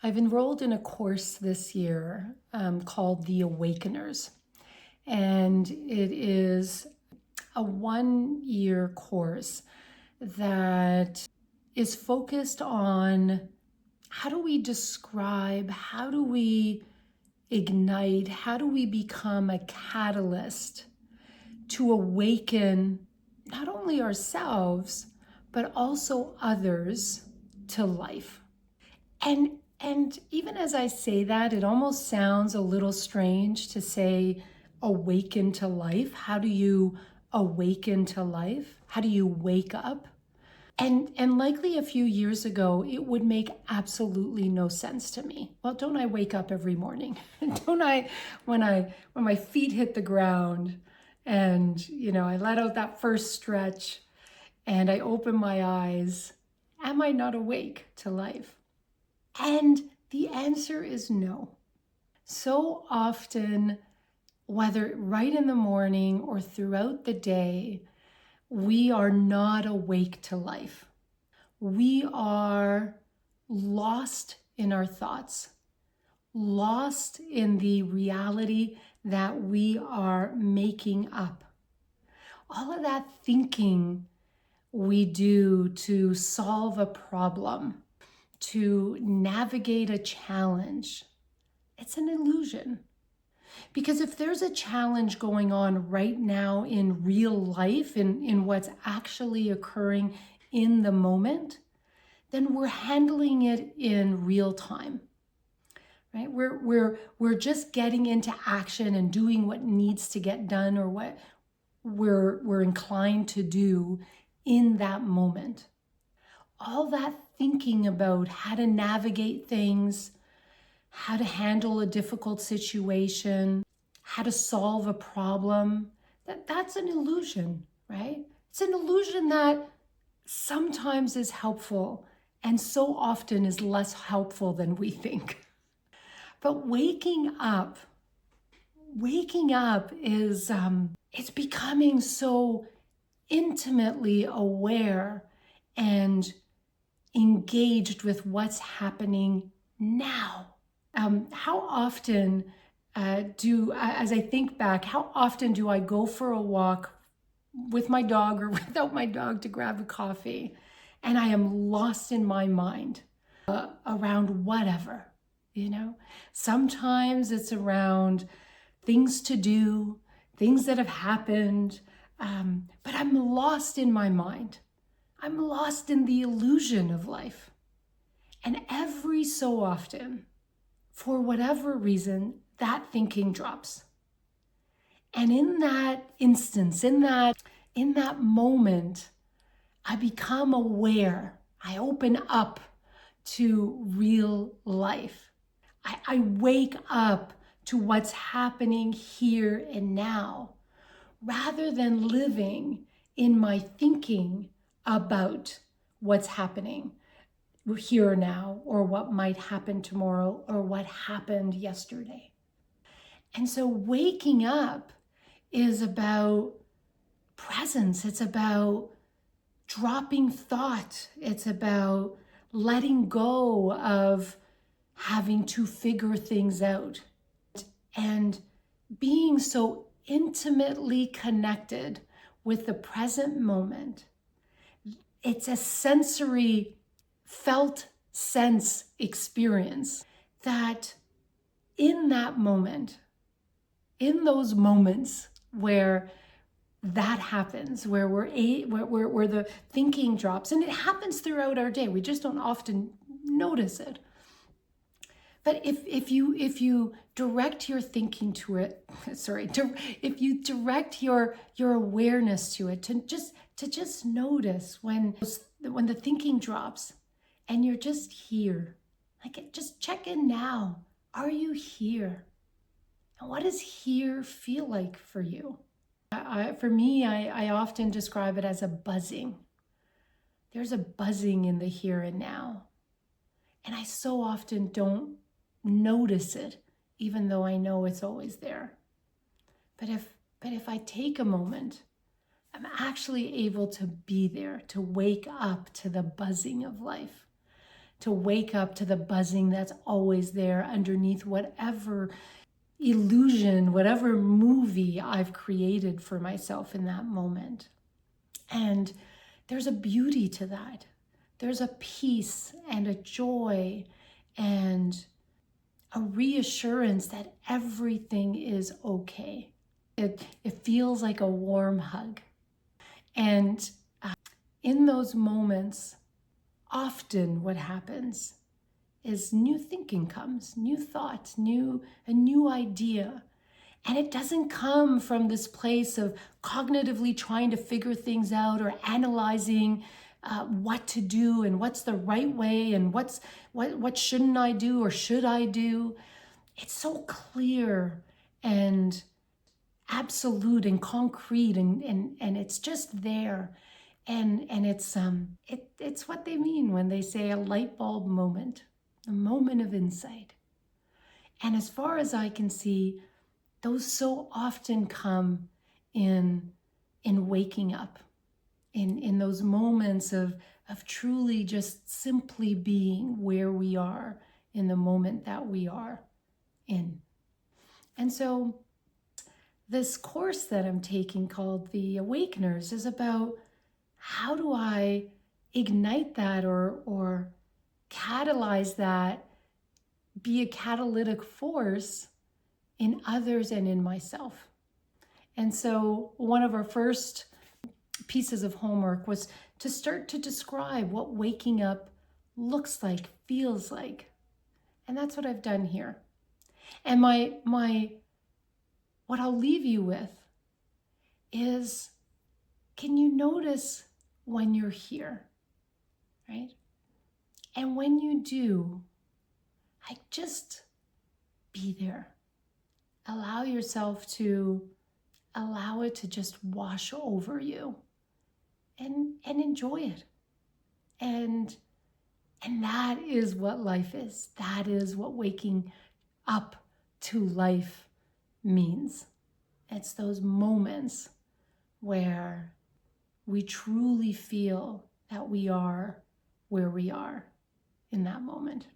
I've enrolled in a course this year called The Awakeners, and it is a 1 year course that is focused on how do we describe, how do we ignite, how do we become a catalyst to awaken not only ourselves, but also others to life. And even as I say that, it almost sounds a little strange to say awaken to life. How do you awaken to life? How do you wake up? And likely a few years ago, it would make absolutely no sense to me. Well, don't I wake up every morning? Don't I, when my feet hit the ground and, I let out that first stretch and I open my eyes, am I not awake to life? And the answer is no. So often, whether right in the morning or throughout the day, we are not awake to life. We are lost in our thoughts, lost in the reality that we are making up. All of that thinking we do to solve a problem, to navigate a challenge, it's an illusion. Because if there's a challenge going on right now in real life, in what's actually occurring in the moment, then we're handling it in real time. Right? We're just getting into action and doing what needs to get done or what we're inclined to do in that moment. All that thinking about how to navigate things, how to handle a difficult situation, how to solve a problem, that's an illusion, right? It's an illusion that sometimes is helpful and so often is less helpful than we think. But waking up is, it's becoming so intimately aware and engaged with what's happening now. How often as I think back, how often do I go for a walk with my dog or without my dog to grab a coffee, and I am lost in my mind around whatever, Sometimes it's around things to do, things that have happened, but I'm lost in my mind. I'm lost in the illusion of life. And every so often, for whatever reason, that thinking drops. And in that instance, in that moment, I become aware. I open up to real life. I wake up to what's happening here and now, rather than living in my thinking about what's happening here or now, or what might happen tomorrow, or what happened yesterday. And so waking up is about presence. It's about dropping thought. It's about letting go of having to figure things out and being so intimately connected with the present moment. It's a sensory, felt sense experience that in that moment, in those moments where that happens, where where the thinking drops, and it happens throughout our day. We just don't often notice it. But if you direct your thinking to it, if you direct your awareness to it, to just notice when the thinking drops, and you're just here, just check in now. Are you here? And what does here feel like for you? For me, I often describe it as a buzzing. There's a buzzing in the here and now. And I so often don't notice it, even though I know it's always there. But if I take a moment, I'm actually able to be there, to wake up to the buzzing of life, to wake up to the buzzing that's always there underneath whatever illusion, whatever movie I've created for myself in that moment. And there's a beauty to that. There's a peace and a joy and a reassurance that everything is okay. It feels like a warm hug. And in those moments, often what happens is new thinking comes, new thoughts, a new idea. And it doesn't come from this place of cognitively trying to figure things out or analyzing what to do and what's the right way and what shouldn't I do or should I do. It's so clear and absolute and concrete and it's just there. And it's what they mean when they say a light bulb moment, a moment of insight. And as far as I can see, those so often come in waking up, in those moments of truly just simply being where we are in the moment that we are in. And so this course that I'm taking called The Awakeners is about how do I ignite that or catalyze that, be a catalytic force in others and in myself. And so one of our first pieces of homework was to start to describe what waking up looks like, feels like. And that's what I've done here. And what I'll leave you with is, can you notice when you're here, right? And when you do, just be there. Allow yourself to allow it to just wash over you and enjoy it. And that is what life is. That is what waking up to life means. It's those moments where we truly feel that we are where we are in that moment.